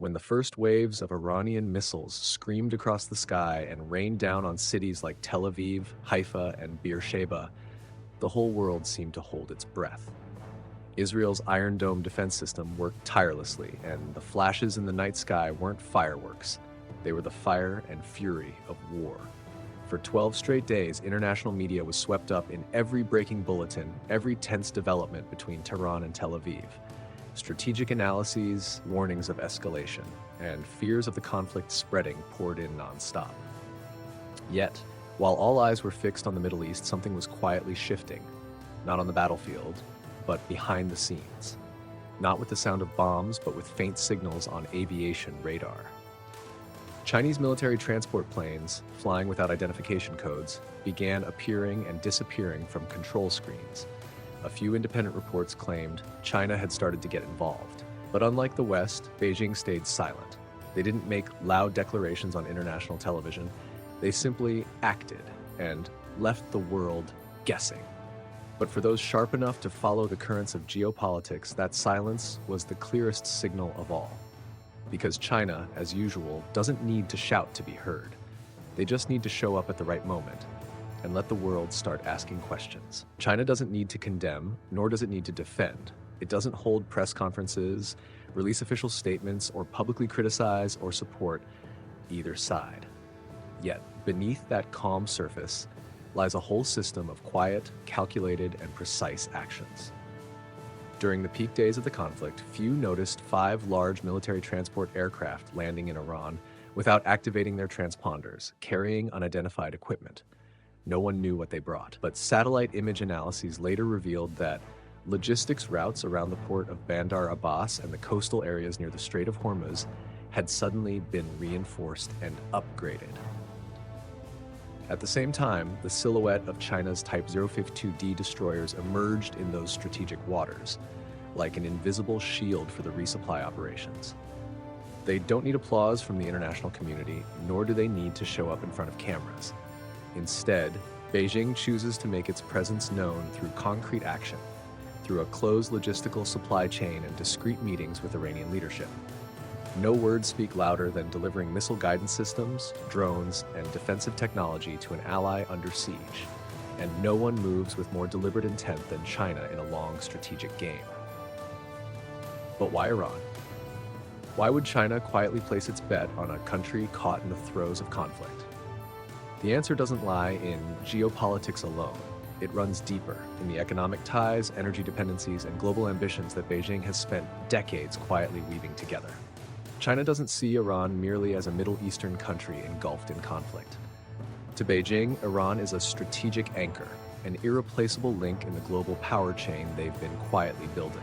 when the first waves of Iranian missiles screamed across the sky and rained down on cities like Tel Aviv, Haifa, and Beersheba, the whole world seemed to hold its breath. Israel's Iron Dome defense system worked tirelessly, and the flashes in the night sky weren't fireworks. They were the fire and fury of war. For 12 straight days, international media was swept up in every breaking bulletin, every tense development between Tehran and Tel Aviv. Strategic analyses, warnings of escalation, and fears of the conflict spreading poured in nonstop. Yet, while all eyes were fixed on the Middle East, something was quietly shifting, not on the battlefield, but behind the scenes. Not with the sound of bombs, but with faint signals on aviation radar. Chinese military transport planes, flying without identification codes, began appearing and disappearing from control screens. A few independent reports claimed China had started to get involved. But unlike the West, Beijing stayed silent. They didn't make loud declarations on international television. They simply acted and left the world guessing. But for those sharp enough to follow the currents of geopolitics, that silence was the clearest signal of all. Because China, as usual, doesn't need to shout to be heard. They just need to show up at the right moment and let the world start asking questions. China doesn't need to condemn, nor does it need to defend. It doesn't hold press conferences, release official statements, or publicly criticize or support either side. Yet, beneath that calm surface lies a whole system of quiet, calculated, and precise actions. During the peak days of the conflict, few noticed 5 large military transport aircraft landing in Iran without activating their transponders, carrying unidentified equipment. No one knew what they brought, but satellite image analyses later revealed that logistics routes around the port of Bandar Abbas and the coastal areas near the Strait of Hormuz had suddenly been reinforced and upgraded. At the same time, the silhouette of China's Type 052D destroyers emerged in those strategic waters, like an invisible shield for the resupply operations. They don't need applause from the international community, nor do they need to show up in front of cameras. Instead, Beijing chooses to make its presence known through concrete action, through a closed logistical supply chain and discreet meetings with Iranian leadership. No words speak louder than delivering missile guidance systems, drones, and defensive technology to an ally under siege. And no one moves with more deliberate intent than China in a long strategic game. But why Iran? Why would China quietly place its bet on a country caught in the throes of conflict? The answer doesn't lie in geopolitics alone. It runs deeper in the economic ties, energy dependencies, and global ambitions that Beijing has spent decades quietly weaving together. China doesn't see Iran merely as a Middle Eastern country engulfed in conflict. To Beijing, Iran is a strategic anchor, an irreplaceable link in the global power chain they've been quietly building.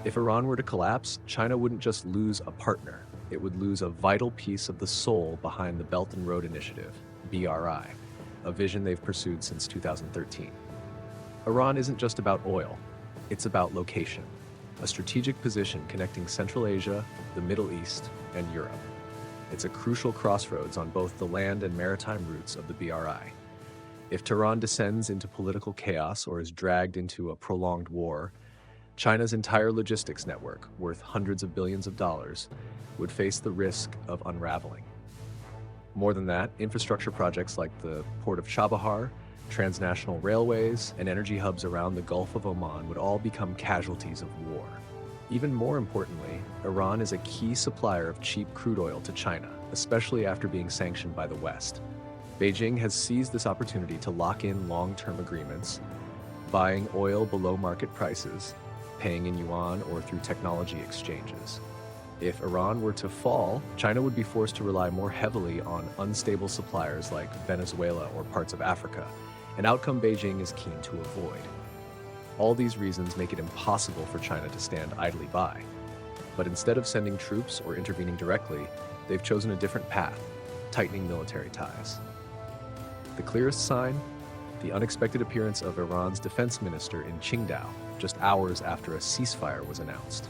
If Iran were to collapse, China wouldn't just lose a partner, it would lose a vital piece of the soul behind the Belt and Road Initiative, BRI, a vision they've pursued since 2013. Iran isn't just about oil, it's about location, a strategic position connecting Central Asia, the Middle East, and Europe. It's a crucial crossroads on both the land and maritime routes of the BRI. If Tehran descends into political chaos or is dragged into a prolonged war, China's entire logistics network, worth hundreds of billions of dollars, would face the risk of unraveling. More than that, infrastructure projects like the port of Chabahar, transnational railways, and energy hubs around the Gulf of Oman would all become casualties of war. Even more importantly, Iran is a key supplier of cheap crude oil to China, especially after being sanctioned by the West. Beijing has seized this opportunity to lock in long-term agreements, buying oil below market prices, paying in yuan or through technology exchanges. If Iran were to fall, China would be forced to rely more heavily on unstable suppliers like Venezuela or parts of Africa, an outcome Beijing is keen to avoid. All these reasons make it impossible for China to stand idly by. But instead of sending troops or intervening directly, they've chosen a different path, tightening military ties. The clearest sign? The unexpected appearance of Iran's defense minister in Qingdao, just hours after a ceasefire was announced.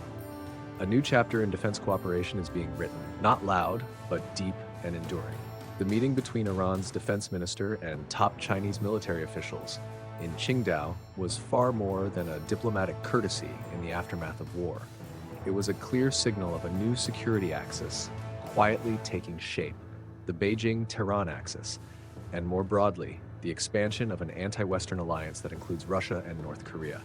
A new chapter in defense cooperation is being written, not loud, but deep and enduring. The meeting between Iran's defense minister and top Chinese military officials in Qingdao was far more than a diplomatic courtesy in the aftermath of war. It was a clear signal of a new security axis quietly taking shape, the Beijing-Tehran axis, and more broadly, the expansion of an anti-Western alliance that includes Russia and North Korea.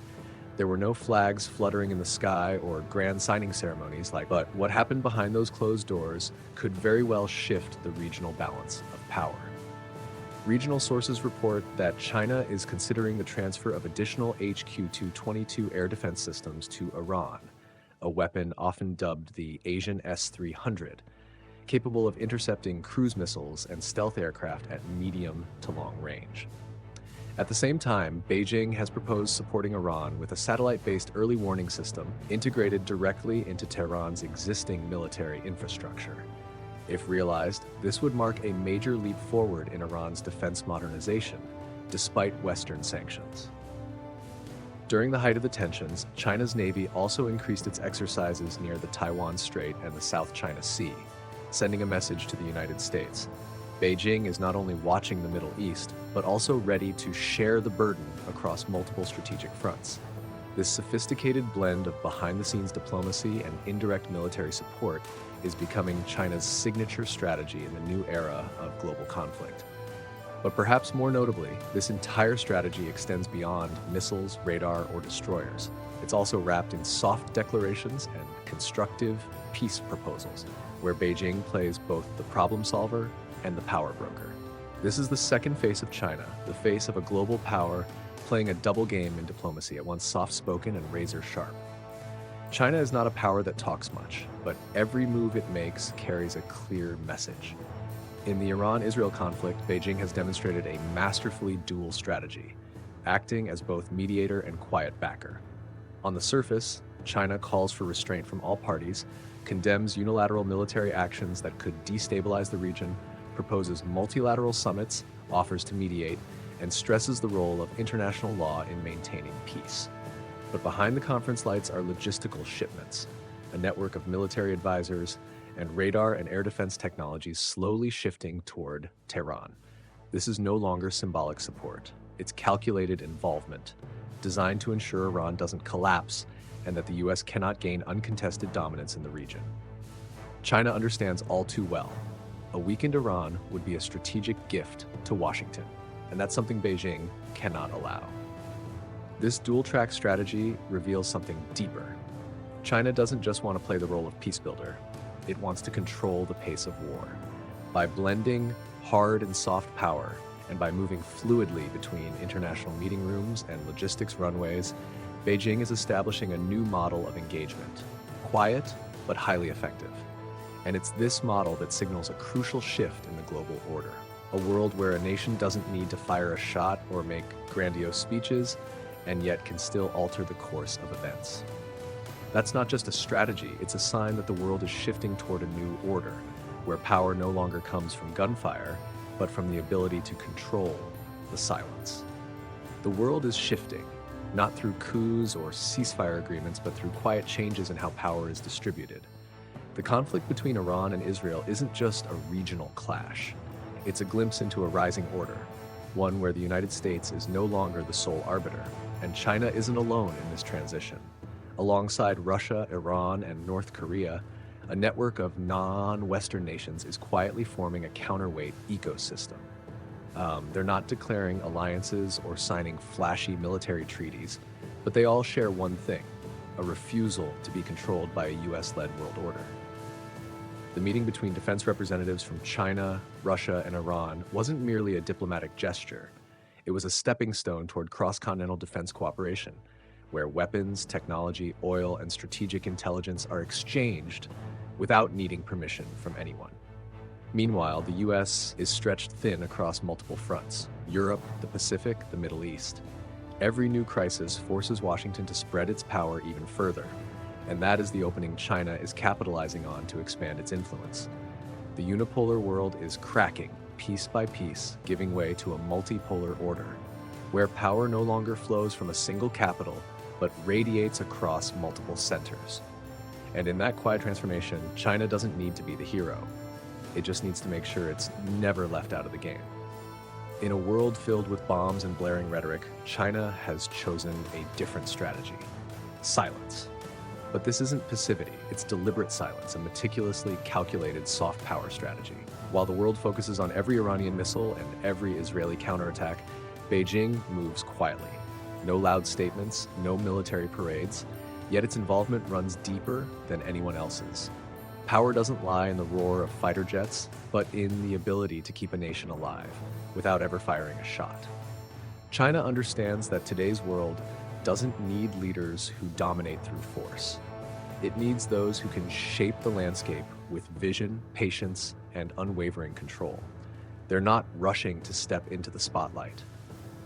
There were no flags fluttering in the sky or grand signing ceremonies but what happened behind those closed doors could very well shift the regional balance of power. Regional sources report that China is considering the transfer of additional HQ-222 air defense systems to Iran, a weapon often dubbed the Asian S-300, capable of intercepting cruise missiles and stealth aircraft at medium to long range. At the same time, Beijing has proposed supporting Iran with a satellite-based early warning system integrated directly into Tehran's existing military infrastructure. If realized, this would mark a major leap forward in Iran's defense modernization, despite Western sanctions. During the height of the tensions, China's Navy also increased its exercises near the Taiwan Strait and the South China Sea, sending a message to the United States. Beijing is not only watching the Middle East, but also ready to share the burden across multiple strategic fronts. This sophisticated blend of behind-the-scenes diplomacy and indirect military support is becoming China's signature strategy in the new era of global conflict. But perhaps more notably, this entire strategy extends beyond missiles, radar, or destroyers. It's also wrapped in soft declarations and constructive peace proposals, where Beijing plays both the problem solver and the power broker. This is the second face of China, the face of a global power playing a double game in diplomacy, at once soft-spoken and razor-sharp. China is not a power that talks much, but every move it makes carries a clear message. In the Iran-Israel conflict, Beijing has demonstrated a masterfully dual strategy, acting as both mediator and quiet backer. On the surface, China calls for restraint from all parties, condemns unilateral military actions that could destabilize the region, proposes multilateral summits, offers to mediate, and stresses the role of international law in maintaining peace. But behind the conference lights are logistical shipments, a network of military advisors, and radar and air defense technologies slowly shifting toward Tehran. This is no longer symbolic support. It's calculated involvement, designed to ensure Iran doesn't collapse and that the US cannot gain uncontested dominance in the region. China understands all too well. A weakened Iran would be a strategic gift to Washington, and that's something Beijing cannot allow. This dual-track strategy reveals something deeper. China doesn't just want to play the role of peace builder. It wants to control the pace of war. By blending hard and soft power, and by moving fluidly between international meeting rooms and logistics runways, Beijing is establishing a new model of engagement, quiet but highly effective. And it's this model that signals a crucial shift in the global order, a world where a nation doesn't need to fire a shot or make grandiose speeches, and yet can still alter the course of events. That's not just a strategy, it's a sign that the world is shifting toward a new order, where power no longer comes from gunfire, but from the ability to control the silence. The world is shifting, not through coups or ceasefire agreements, but through quiet changes in how power is distributed. The conflict between Iran and Israel isn't just a regional clash. It's a glimpse into a rising order, one where the United States is no longer the sole arbiter, and China isn't alone in this transition. Alongside Russia, Iran, and North Korea, a network of non-Western nations is quietly forming a counterweight ecosystem. They're not declaring alliances or signing flashy military treaties, but they all share one thing: a refusal to be controlled by a US-led world order. The meeting between defense representatives from China, Russia, and Iran wasn't merely a diplomatic gesture. It was a stepping stone toward cross-continental defense cooperation, where weapons, technology, oil, and strategic intelligence are exchanged without needing permission from anyone. Meanwhile, the US is stretched thin across multiple fronts: Europe, the Pacific, the Middle East. Every new crisis forces Washington to spread its power even further, and that is the opening China is capitalizing on to expand its influence. The unipolar world is cracking, piece by piece, giving way to a multipolar order, where power no longer flows from a single capital, but radiates across multiple centers. And in that quiet transformation, China doesn't need to be the hero. It just needs to make sure it's never left out of the game. In a world filled with bombs and blaring rhetoric, China has chosen a different strategy: silence. But this isn't passivity, it's deliberate silence, a meticulously calculated soft power strategy. While the world focuses on every Iranian missile and every Israeli counterattack, Beijing moves quietly. No loud statements, no military parades, yet its involvement runs deeper than anyone else's. Power doesn't lie in the roar of fighter jets, but in the ability to keep a nation alive without ever firing a shot. China understands that today's world doesn't need leaders who dominate through force. It needs those who can shape the landscape with vision, patience, and unwavering control. They're not rushing to step into the spotlight.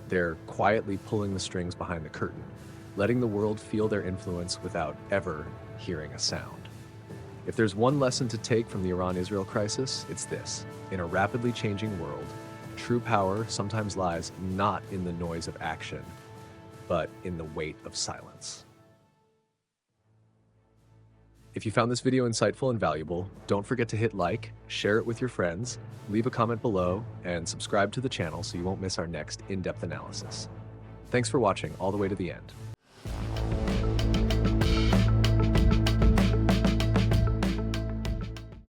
They're quietly pulling the strings behind the curtain, letting the world feel their influence without ever hearing a sound. If there's one lesson to take from the Iran-Israel crisis, it's this. In a rapidly changing world, true power sometimes lies not in the noise of action, but in the weight of silence. If you found this video insightful and valuable, don't forget to hit like, share it with your friends, leave a comment below, and subscribe to the channel so you won't miss our next in-depth analysis. Thanks for watching all the way to the end.